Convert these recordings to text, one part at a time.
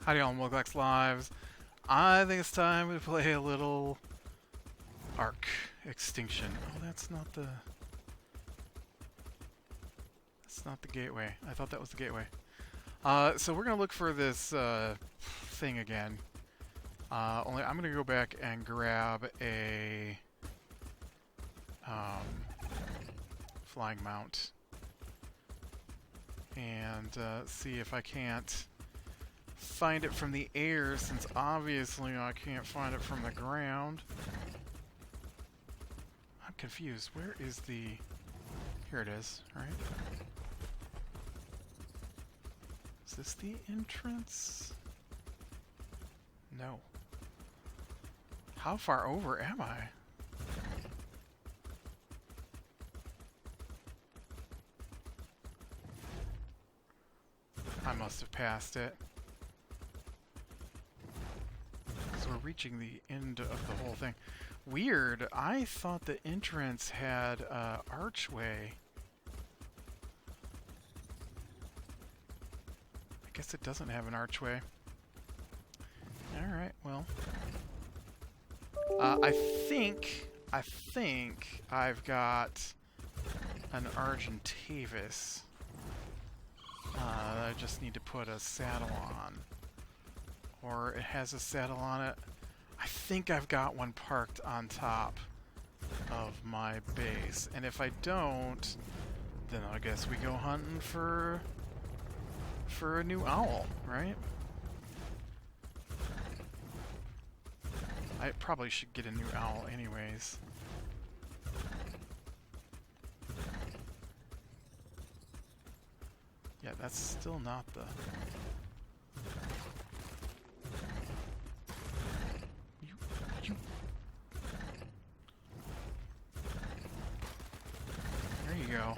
Howdy all, Moglax Lives. I think it's time to play a little Ark Extinction. Oh, that's not the gateway. I thought that was the gateway. So we're gonna look for this thing again. Only I'm gonna go back and grab a flying mount and see if I can't find it from the air, since obviously I can't find it from the ground. I'm confused. Where is the... Here it is, right? Is this the entrance? No. How far over am I? I must have passed it. So we're reaching the end of the whole thing. Weird. I thought the entrance had an archway. I guess it doesn't have an archway. Alright, well. I think I've got an Argentavis. I just need to put a saddle on. Or it has a saddle on it. I think I've got one parked on top of my base. And if I don't, then I guess we go hunting for a new owl, right? I probably should get a new owl anyways. Yeah, that's still not the... There you go.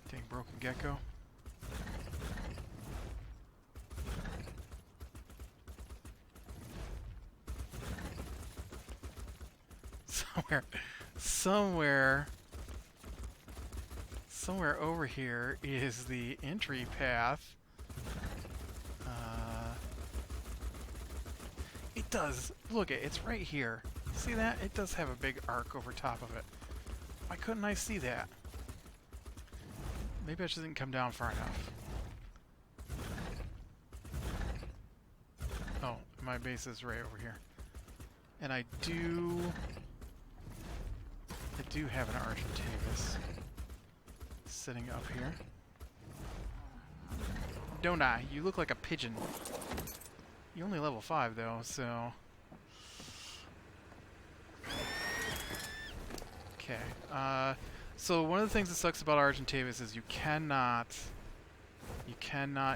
Dang broken gecko. Somewhere over here is the entry path. It does. Look, it's right here. See that? It does have a big arc over top of it. Why couldn't I see that? Maybe I just didn't come down far enough. Oh, my base is right over here. And I do have an Argentavis sitting up here. Don't I? You look like a pigeon. You're only level 5 though, so... Okay. So one of the things that sucks about Argentavis is you cannot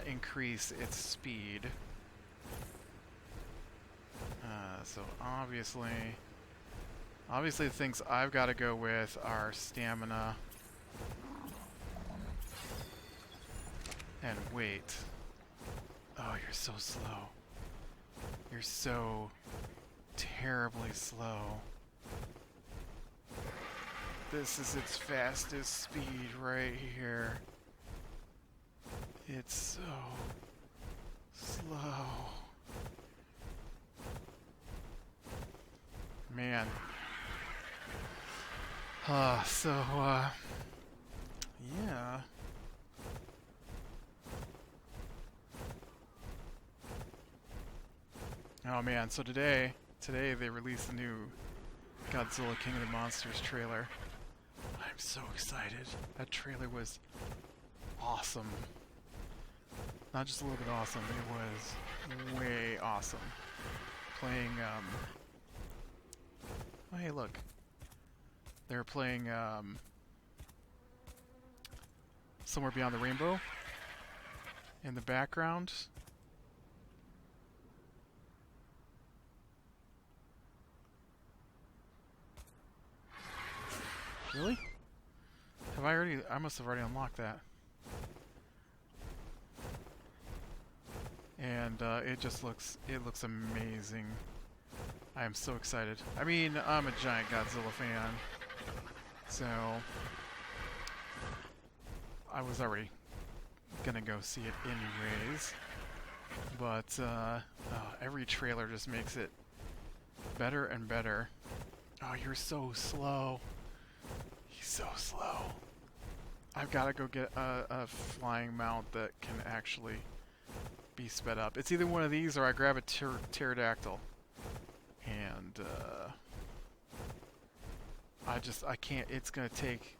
increase its speed. So obviously the things I've got to go with are stamina and weight. Oh, you're so slow. You're so terribly slow. This is its fastest speed right here. It's so slow. Man. Yeah. Oh man, so today they released a new Godzilla King of the Monsters trailer. I'm so excited. That trailer was awesome. Not just a little bit awesome, it was way awesome. Playing, oh hey look. They were playing, Somewhere Beyond the Rainbow in the background. Really? I must have already unlocked that. And it looks amazing. I am so excited. I mean, I'm a giant Godzilla fan, so I was already gonna go see it anyways. But every trailer just makes it better and better. Oh, you're so slow. He's so slow. I've got to go get a flying mount that can actually be sped up. It's either one of these or I grab a pterodactyl. And I can't, it's going to take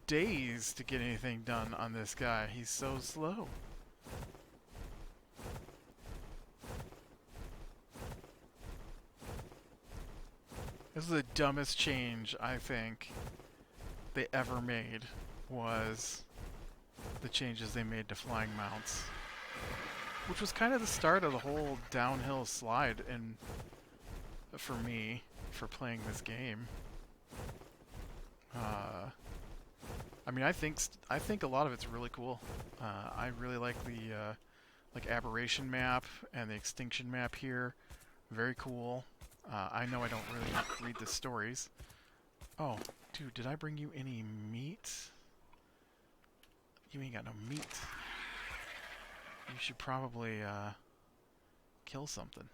days to get anything done on this guy. He's so slow. This is the dumbest change I think they ever made, was the changes they made to flying mounts, which was kind of the start of the whole downhill slide in for me for playing this game. I mean, I think a lot of it's really cool. I really like the like aberration map and the extinction map here. Very cool. I know I don't really read the stories. Oh, dude, did I bring you any meat? You ain't got no meat. You should probably kill something.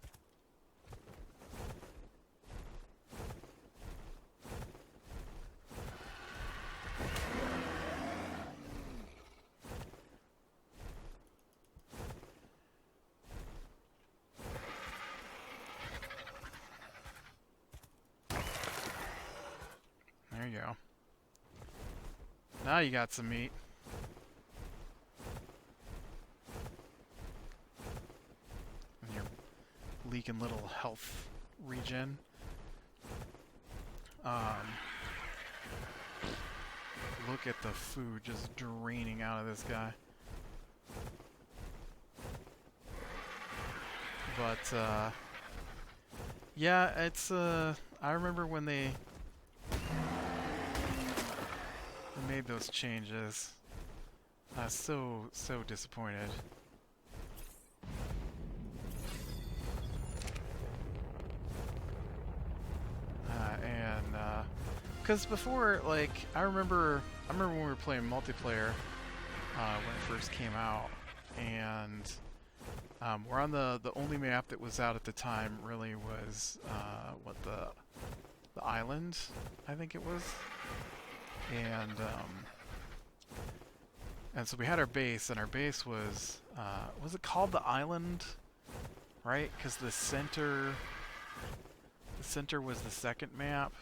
There you go. Now you got some meat. And your leaking little health regen. Look at the food just draining out of this guy. But, yeah, it's, I remember when they made those changes. I was so disappointed. Because before, like, I remember when we were playing multiplayer when it first came out, and we're on the only map that was out at the time really was what the island, I think it was. And so we had our base, and our base was it called the island, right? Because the center was the second map.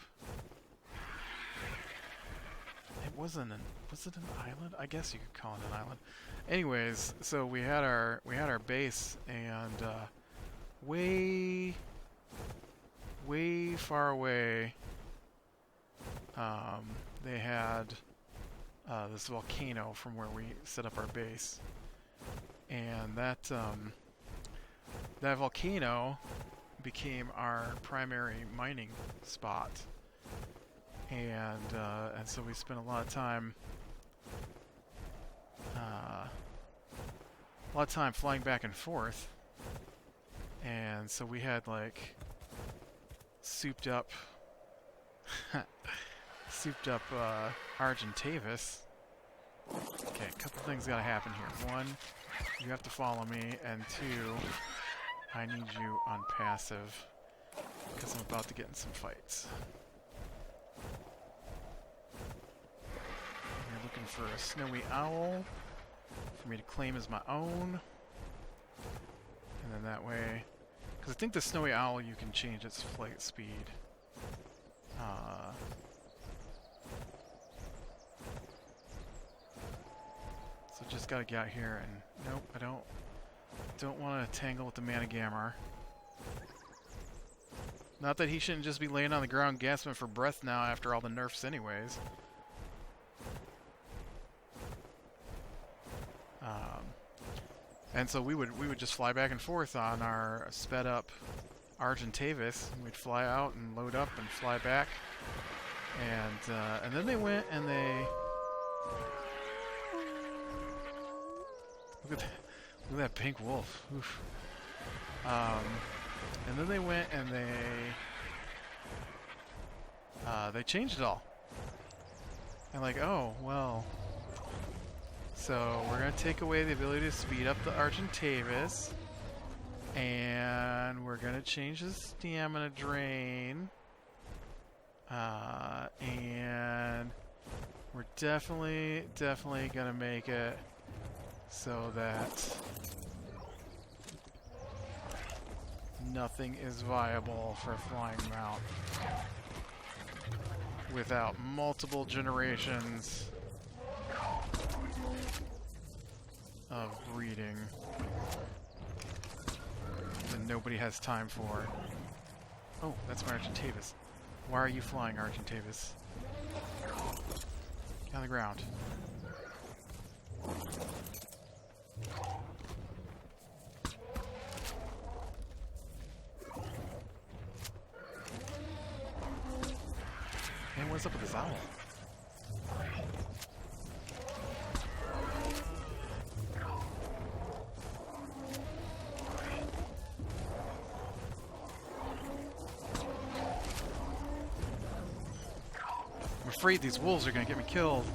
Was it an island? I guess you could call it an island. Anyways, so we had our base, and way far away, they had this volcano from where we set up our base, and that volcano became our primary mining spot. And so we spent a lot of time flying back and forth, and so we had like souped up Argentavis. Okay, a couple things gotta happen here. One, you have to follow me, and two, I need you on passive because I'm about to get in some fights. Looking for a snowy owl for me to claim as my own, and then that way, because I think the snowy owl you can change its flight speed. So just gotta get out here, and nope, I don't want to tangle with the Managammer. Not that he shouldn't just be laying on the ground gasping for breath now after all the nerfs anyways. And so we would just fly back and forth on our sped up Argentavis. We'd fly out and load up and fly back, and then they went and they look at that pink wolf. Oof. And then they went and they changed it all. And like, oh well. So we're going to take away the ability to speed up the Argentavis. And we're gonna change the stamina drain. And we're definitely gonna make it so that nothing is viable for flying mount without multiple generations of breeding that nobody has time for. Oh, that's my Argentavis. Why are you flying, Argentavis? Get on the ground. Man, what's up with this owl? I'm afraid these wolves are gonna get me killed.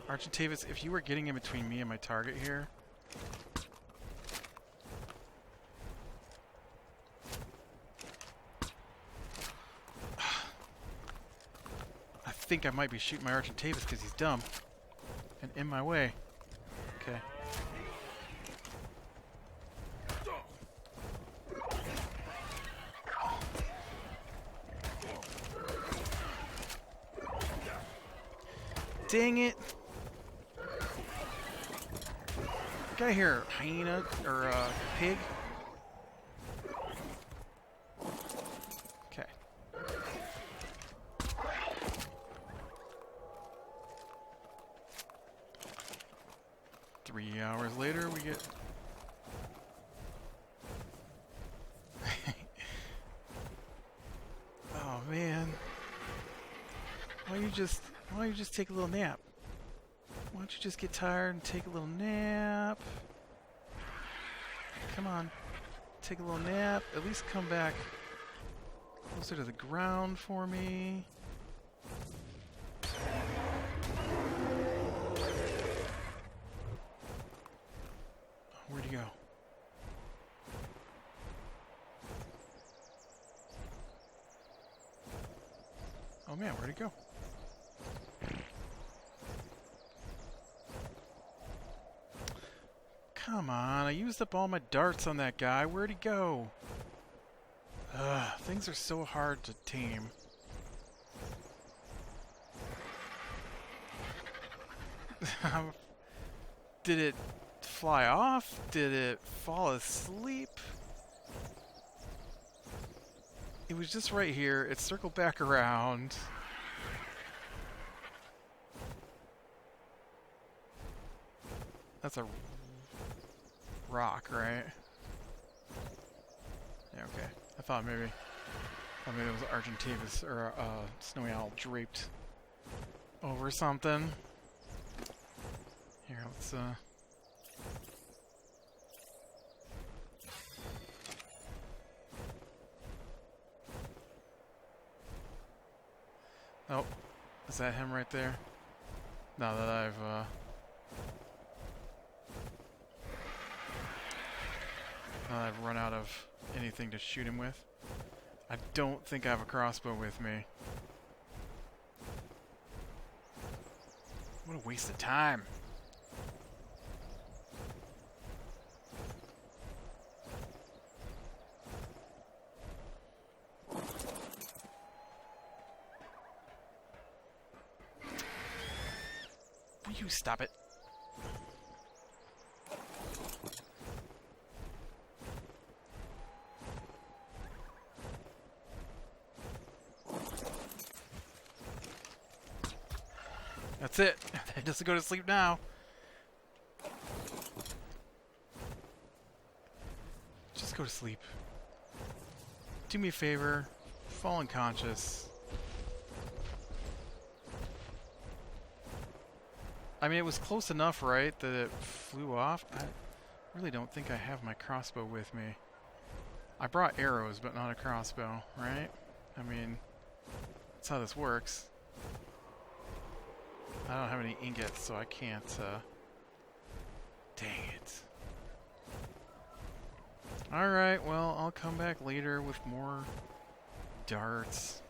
Argentavis, if you were getting in between me and my target here... I think I might be shooting my Argentavis because he's dumb. And in my way. Okay. Dang it! Guy here, hyena or pig. Okay. 3 hours later, we get. Oh man! Why don't you just take a little nap? Why don't you just get tired and take a little nap? Come on. Take a little nap. At least come back closer to the ground for me. Where'd he go? Oh man, where'd he go? Come on, I used up all my darts on that guy. Where'd he go? Ugh, things are so hard to tame. Did it fly off? Did it fall asleep? It was just right here. It circled back around. That's a rock, right? Yeah, okay. I thought maybe it was Argentavis or a snowy owl draped over something. Here, let's oh, is that him right there? Now that I've run out of anything to shoot him with. I don't think I have a crossbow with me. What a waste of time. Will you stop it? That's it. It doesn't go to sleep now. Just go to sleep. Do me a favor. Fall unconscious. I mean, it was close enough, right, that it flew off. I really don't think I have my crossbow with me. I brought arrows, but not a crossbow, right? I mean, that's how this works. I don't have any ingots, so I can't, dang it. Alright, well, I'll come back later with more darts.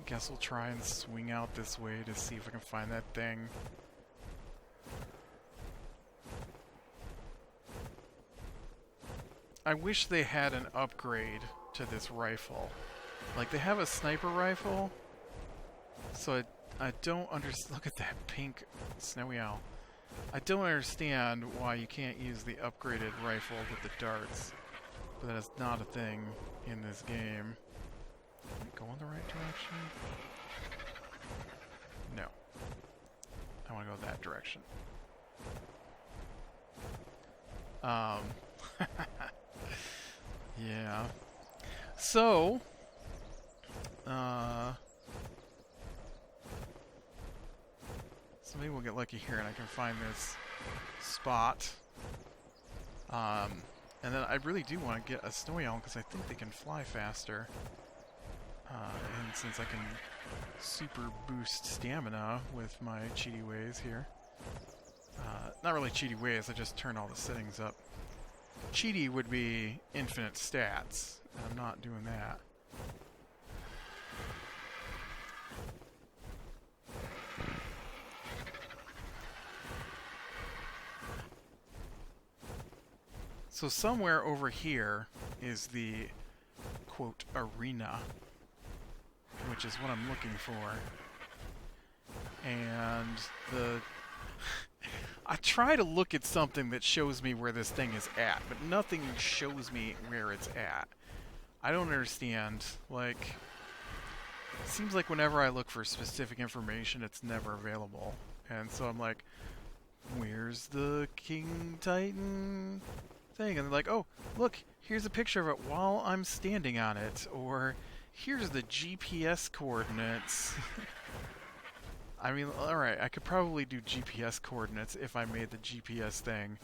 Guess we'll try and swing out this way to see if I can find that thing. I wish they had an upgrade to this rifle. Like, they have a sniper rifle, so I don't understand. Look at that pink snowy owl. I don't understand why you can't use the upgraded rifle with the darts. But that is not a thing in this game. Go in the right direction? No. I want to go that direction. Yeah. So, so maybe we'll get lucky here and I can find this spot. And then I really do want to get a snowy owl because I think they can fly faster. And since I can super boost stamina with my cheaty ways here. Not really cheaty ways, I just turn all the settings up. Cheaty would be infinite stats, and I'm not doing that. So somewhere over here is the, quote, arena, which is what I'm looking for. And the... I try to look at something that shows me where this thing is at, but nothing shows me where it's at. I don't understand. Like, it seems like whenever I look for specific information, it's never available. And so I'm like, where's the King Titan thing? And they're like, oh, look, here's a picture of it while I'm standing on it. Or, here's the GPS coordinates. I mean, alright, I could probably do GPS coordinates if I made the GPS thing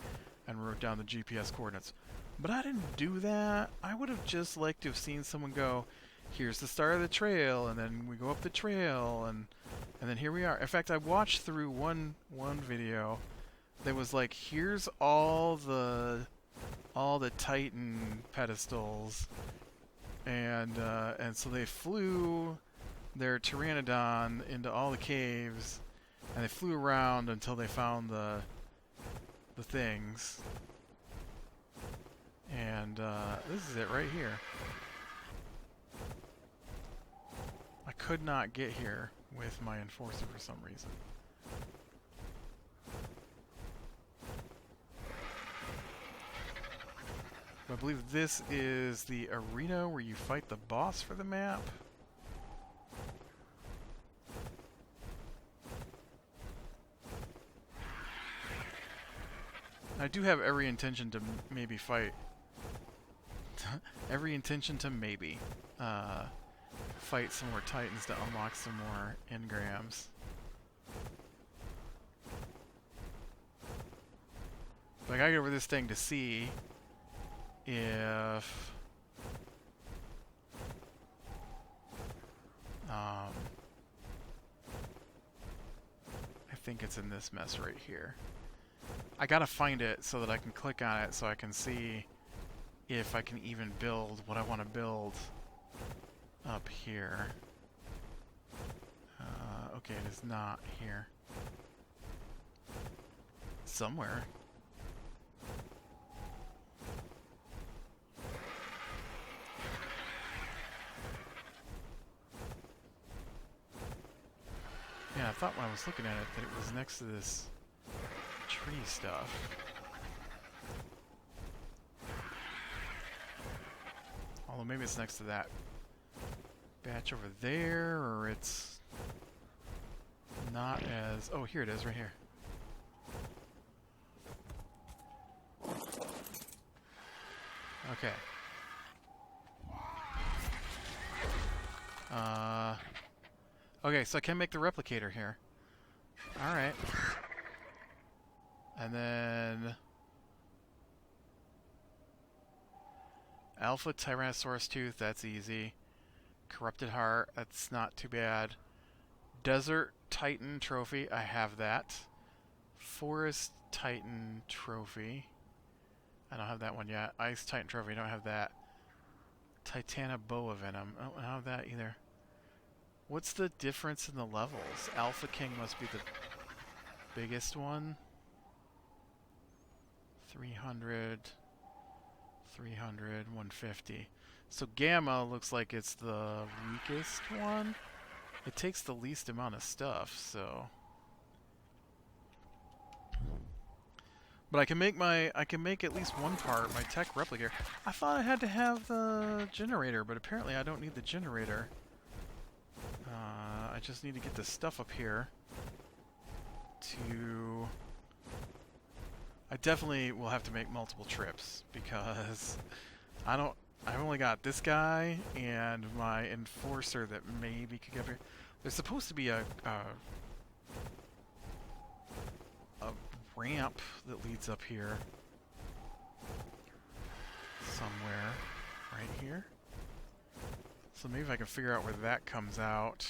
and wrote down the GPS coordinates. But I didn't do that. I would have just liked to have seen someone go, here's the start of the trail, and then we go up the trail, and then here we are. In fact, I watched through one video that was like, here's all the Titan pedestals, and so they flew their Pteranodon into all the caves, and they flew around until they found the things. And this is it right here. I could not get here with my Enforcer for some reason. I believe this is the arena where you fight the boss for the map. I do have every intention to maybe fight. Every intention to maybe fight some more Titans to unlock some more engrams. But I gotta get over this thing to see if I think it's in this mess right here. I gotta find it so that I can click on it so I can see if I can even build what I want to build up here. Okay, it is not here. Somewhere. Yeah, I thought when I was looking at it that it was next to this tree stuff. Although maybe it's next to that batch over there, or it's not as... Oh, here it is, right here. Okay. Okay, so I can make the replicator here. Alright. And then... Alpha Tyrannosaurus Tooth, that's easy. Corrupted Heart, that's not too bad. Desert Titan Trophy, I have that. Forest Titan Trophy. I don't have that one yet. Ice Titan Trophy, I don't have that. Titana Boa Venom, I don't have that either. What's the difference in the levels? Alpha King must be the biggest one. 300, 300, 150. So Gamma looks like it's the weakest one. It takes the least amount of stuff, so... But I can make at least one part, my tech replicator. I thought I had to have the generator, but apparently I don't need the generator. I just need to get this stuff up here to... I definitely will have to make multiple trips because I've only got this guy and my enforcer that maybe could get up here. There's supposed to be a ramp that leads up here somewhere right here. So maybe if I can figure out where that comes out.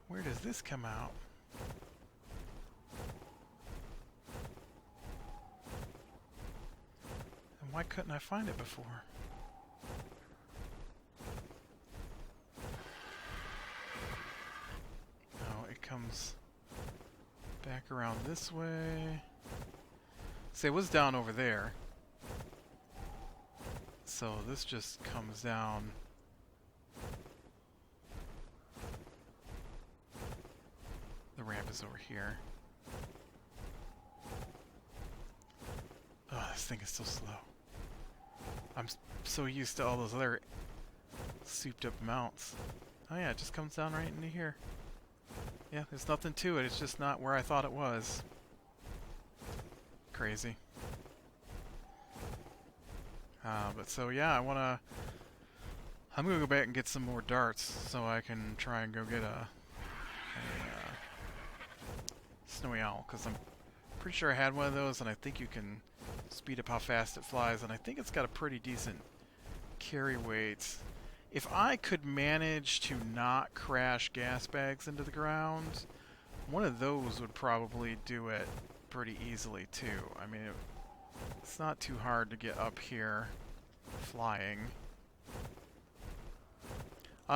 Where does this come out? And why couldn't I find it before? No, it comes back around this way. See, it was down over there. So this just comes down. The ramp is over here. Oh, this thing is so slow. I'm so used to all those other souped up mounts. Oh yeah, it just comes down right into here. Yeah, there's nothing to it. It's just not where I thought it was. Crazy. But so yeah, I'm gonna go back and get some more darts so I can try and go get a snowy owl, because I'm pretty sure I had one of those, and I think you can speed up how fast it flies, and I think it's got a pretty decent carry weight. If I could manage to not crash gas bags into the ground, one of those would probably do it pretty easily too. I mean, it's not too hard to get up here flying.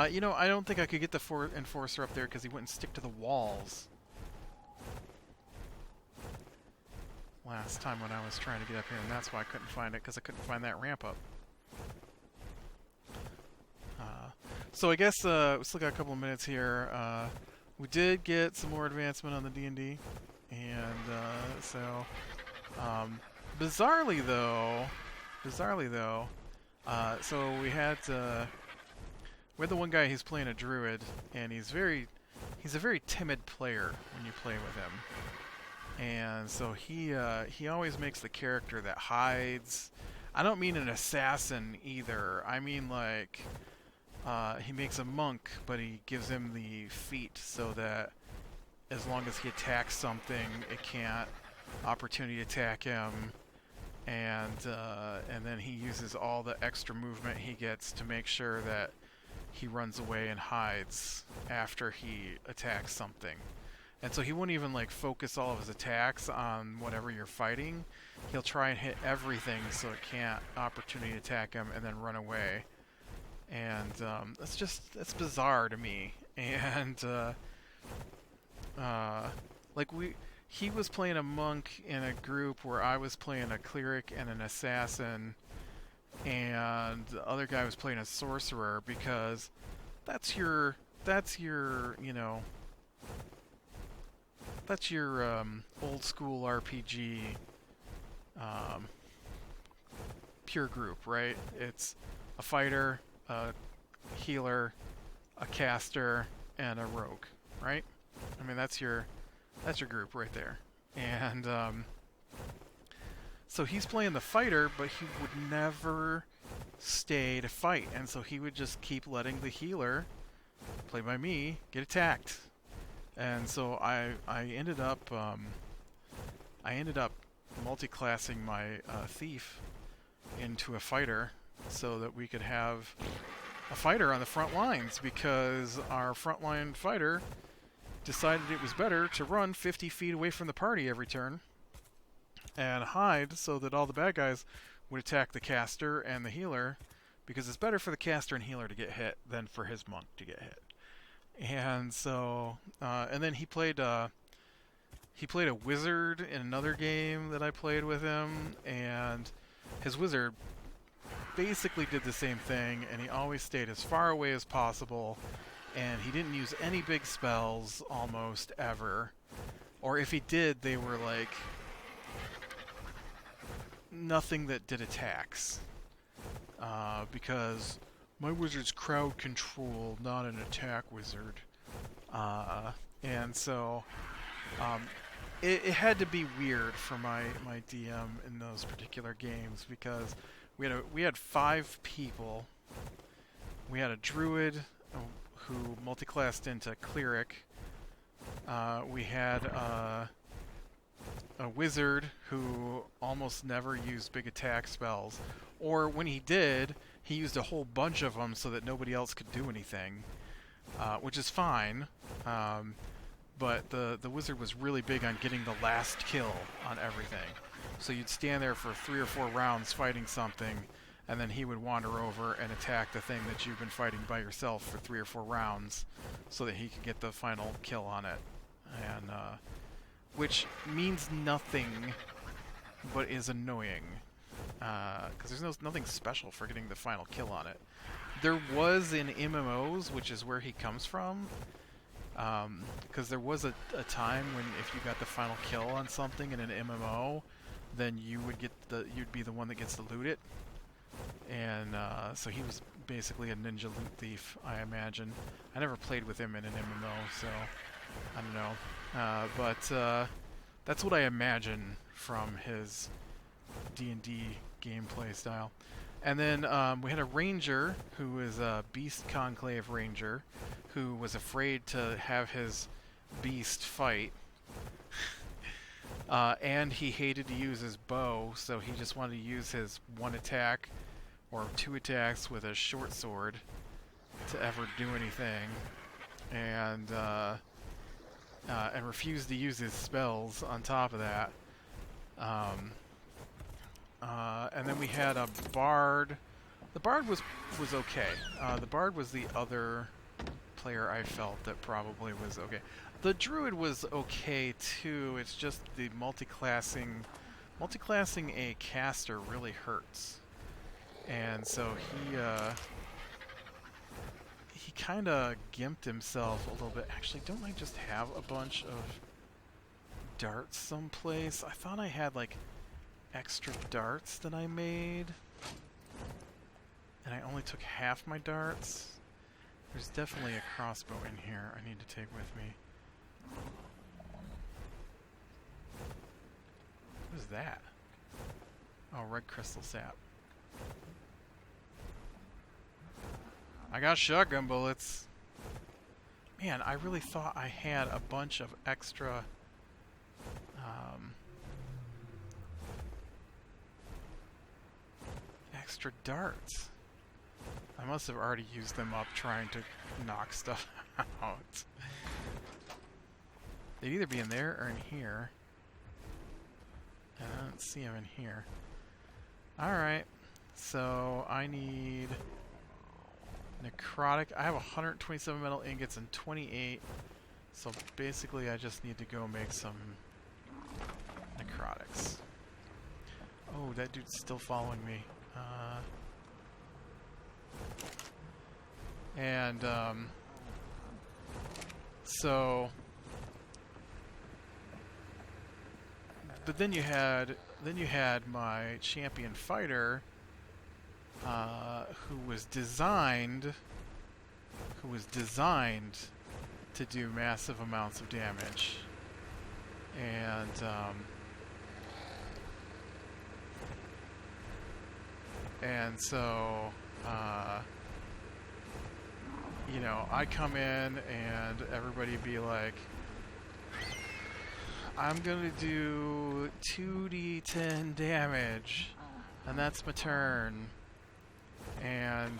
You know, I don't think I could get the enforcer up there because he wouldn't stick to the walls. Last time when I was trying to get up here, and that's why I couldn't find it, because I couldn't find that ramp up. So I guess we still got a couple of minutes here. We did get some more advancement on the D&D, and so bizarrely though, so we had the one guy who's playing a druid, and he's a very timid player when you play with him. And so he always makes the character that hides. I don't mean an assassin either. I mean like he makes a monk, but he gives him the feat so that as long as he attacks something, it can't opportunity attack him. And then he uses all the extra movement he gets to make sure that he runs away and hides after he attacks something. And so he won't even like focus all of his attacks on whatever you're fighting. He'll try and hit everything so it can't opportunity attack him and then run away. And that's bizarre to me. And he was playing a monk in a group where I was playing a cleric and an assassin, and the other guy was playing a sorcerer, because that's your you know, that's your old school RPG pure group, right? It's a fighter, a healer, a caster, and a rogue, right? I mean, that's your group right there. And so he's playing the fighter, but he would never stay to fight, and so he would just keep letting the healer, played by me, get attacked. And so I ended up multi-classing my thief into a fighter so that we could have a fighter on the front lines, because our frontline fighter decided it was better to run 50 feet away from the party every turn and hide so that all the bad guys would attack the caster and the healer, because it's better for the caster and healer to get hit than for his monk to get hit. And so, and then he played a wizard in another game that I played with him, and his wizard basically did the same thing, and he always stayed as far away as possible, and he didn't use any big spells almost ever. Or if he did, they were like nothing that did attacks. Because my wizard's crowd control, not an attack wizard. And so it had to be weird for my DM in those particular games, because we had 5 people. We had a druid who multiclassed into cleric. We had a wizard who almost never used big attack spells, or when he did, he used a whole bunch of them so that nobody else could do anything, which is fine. But the wizard was really big on getting the last kill on everything. So you'd stand there for 3 or 4 rounds fighting something, and then he would wander over and attack the thing that you've been fighting by yourself for 3 or 4 rounds, so that he could get the final kill on it. And which means nothing, but is annoying, because there's nothing special for getting the final kill on it. There was in MMOs, which is where he comes from, because there was a time when if you got the final kill on something in an MMO, then you'd be the one that gets to loot it. And so he was basically a ninja loot thief, I imagine. I never played with him in an MMO, so I don't know. But that's what I imagine from his D&D gameplay style. And then we had a ranger who was a Beast Conclave ranger, who was afraid to have his beast fight. And he hated to use his bow, so he just wanted to use his 1 attack or 2 attacks with a short sword to ever do anything. And refused to use his spells on top of that. And then we had a bard. The bard was okay. The bard was the other player I felt that probably was okay. The druid was okay too. It's just the multiclassing a caster really hurts. And so he kind of gimped himself a little bit. Actually, don't I just have a bunch of darts someplace? I thought I had like extra darts that I made, and I only took half my darts. There's definitely a crossbow in here I need to take with me. What is that? Oh, red crystal sap. I got shotgun bullets. Man, I really thought I had a bunch of extra extra darts. I must have already used them up trying to knock stuff out. They'd either be in there or in here. I don't see them in here. Alright, so I need necrotic. I have 127 metal ingots and 28, so basically I just need to go make some necrotics. Oh, that dude's still following me. So, but then you had my champion fighter, who was designed to do massive amounts of damage, And so, you know, I'd come in and everybody'd be like, I'm gonna do 2d10 damage, and that's my turn. And,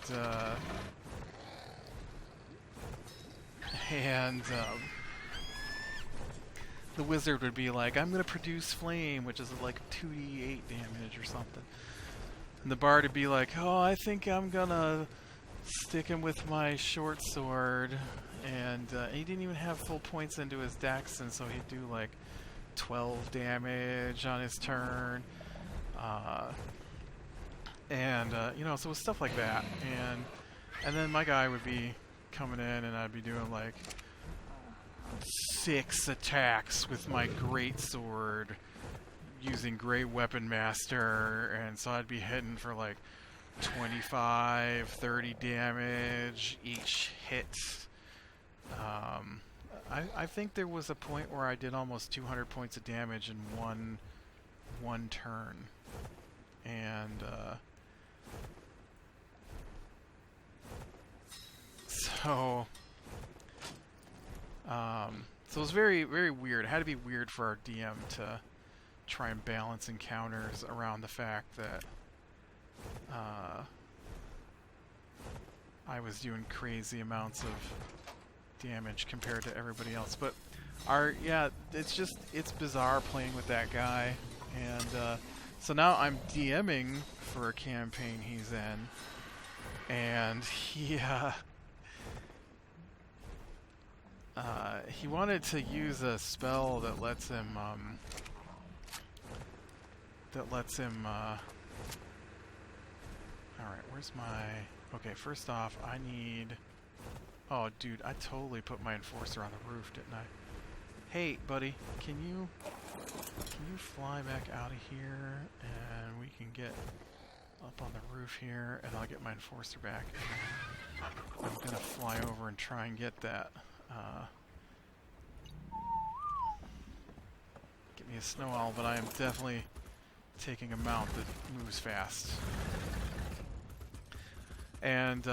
the wizard would be like, I'm gonna produce flame, which is like 2d8 damage or something. And the bard would be like, oh, I think I'm gonna stick him with my short sword. And he didn't even have full points into his dex, and so he'd do like 12 damage on his turn. You know, so it was stuff like that. And then my guy would be coming in, and I'd be doing like 6 attacks with my great sword using Great Weapon Master, and so I'd be hitting for like 25, 30 damage each hit. I think there was a point where I did almost 200 points of damage in one turn, and so it was very, very weird. It had to be weird for our DM to try and balance encounters around the fact that I was doing crazy amounts of damage compared to everybody else. But it's bizarre playing with that guy. And so now I'm DMing for a campaign he's in, and he wanted to use a spell that lets him alright, where's my... Okay, first off, I need... Oh, dude, I totally put my enforcer on the roof, didn't I? Hey, buddy, can you fly back out of here, and we can get up on the roof here, and I'll get my enforcer back. And I'm gonna fly over and try and get that. Get me a snow owl, but I am definitely taking a mount that moves fast. And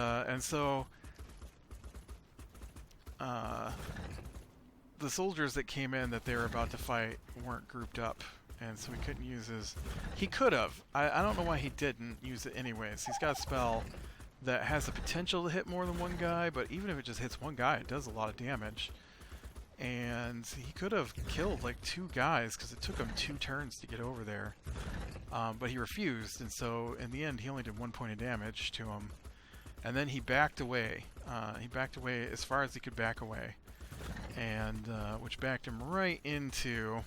so the soldiers that came in that they were about to fight weren't grouped up, and so he couldn't use his... He could have. I don't know why he didn't use it anyways. He's got a spell that has the potential to hit more than one guy, but even if it just hits one guy, it does a lot of damage. And he could have killed like 2 guys because it took him 2 turns to get over there. But he refused, and so in the end he only did 1 point of damage to him. And then he backed away. He backed away as far as he could back away, and which backed him right into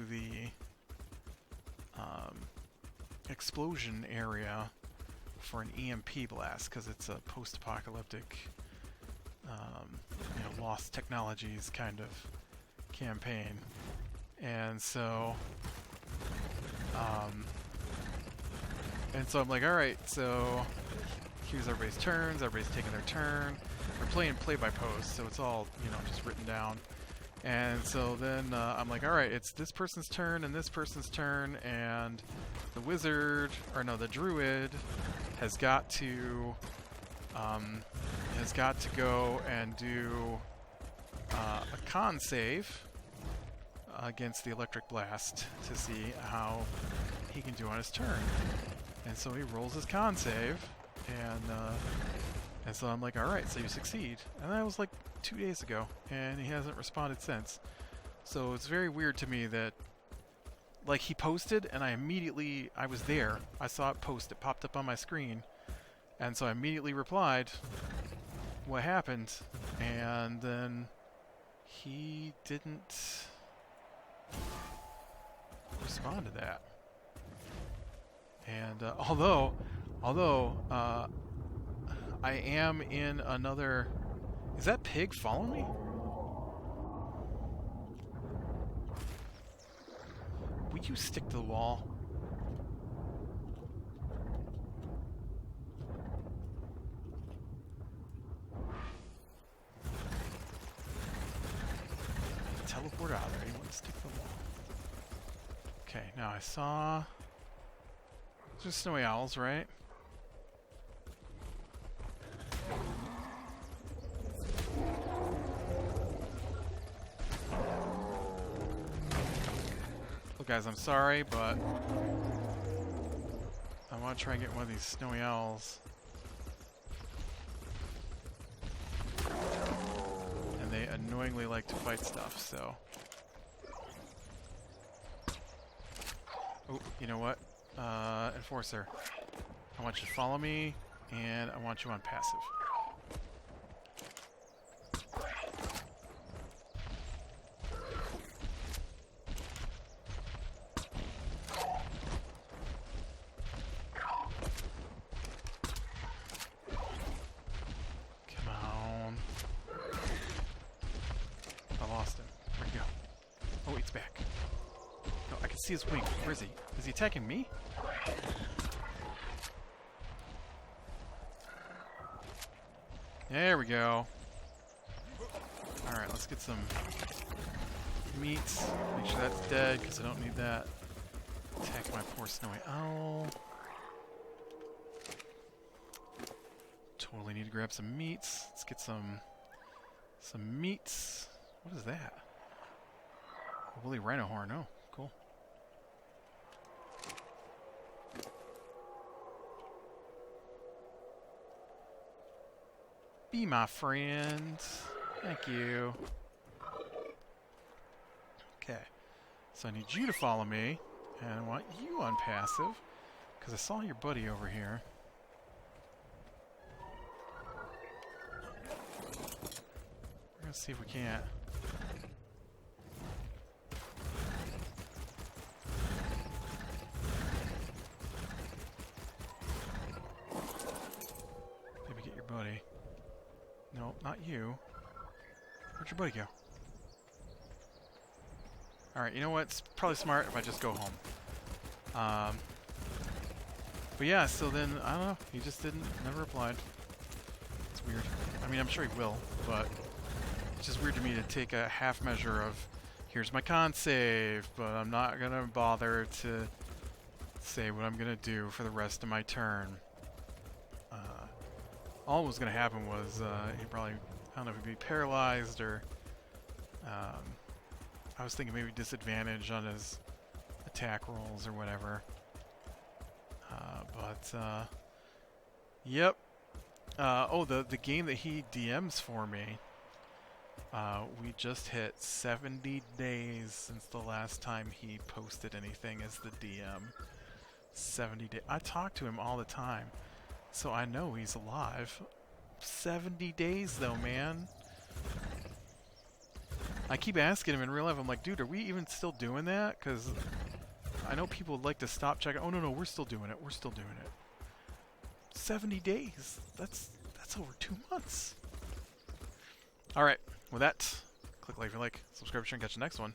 the explosion area for an EMP blast, because it's a post-apocalyptic, you know, lost technologies kind of campaign. And so I'm like, alright, so here's everybody's turns, everybody's taking their turn. We're playing play-by-post, so it's all, you know, just written down. And so then I'm like, alright, it's this person's turn and this person's turn, and the wizard, or no, the druid has got to go and do a con save against the electric blast to see how he can do on his turn. And so he rolls his con save, and so I'm like, alright, so you succeed. And that was like 2 days ago, and he hasn't responded since. So it's very weird to me that, like, he posted, and I was there. I saw it post, it popped up on my screen. And so I immediately replied, what happened? And then he didn't respond to that. And although I am in another... Is that pig following me? Would you stick to the wall? teleport out of there. He wouldn't stick the wall. Okay, now I saw... There's snowy owls, right? Look guys, I'm sorry, but I want to try and get one of these snowy owls. And they annoyingly like to fight stuff, so... Oh, you know what? Enforcer. I want you to follow me, and I want you on passive. Come on. I lost him. Where'd he go? Oh, he's back. No, I can see his wing. Where is he? Is he attacking me? There we go. Alright, let's get some meat. Make sure that's dead, because I don't need that. Attack my poor snowy owl. Totally need to grab some meats. Let's get some meats. What is that? A woolly rhino horn. Oh, cool. Be my friend. Thank you. Okay. So I need you to follow me. And I want you on passive. Because I saw your buddy over here. We're going to see if we can't. Maybe get your buddy. No, not you. Where'd your buddy go? Alright, you know what? It's probably smart if I just go home. But yeah, so then, I don't know. He just never replied. It's weird. I mean, I'm sure he will, but it's just weird to me to take a half measure of, here's my con save, but I'm not going to bother to say what I'm going to do for the rest of my turn. All that was going to happen was he probably, I don't know if he'd be paralyzed or I was thinking maybe disadvantage on his attack rolls or whatever. Yep. Oh, the game that he DMs for me, we just hit 70 days since the last time he posted anything as the DM. 70 days. I talk to him all the time. So I know he's alive. 70 days though, man. I keep asking him in real life, I'm like, dude, are we even still doing that? Because I know people would like to stop checking. Oh, no, we're still doing it. We're still doing it. 70 days. That's over 2 months. All right. With that, click like if you like, subscribe, share, and catch the next one.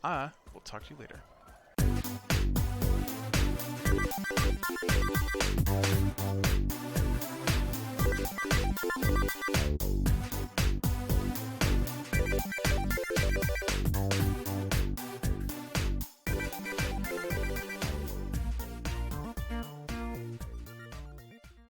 We'll talk to you later.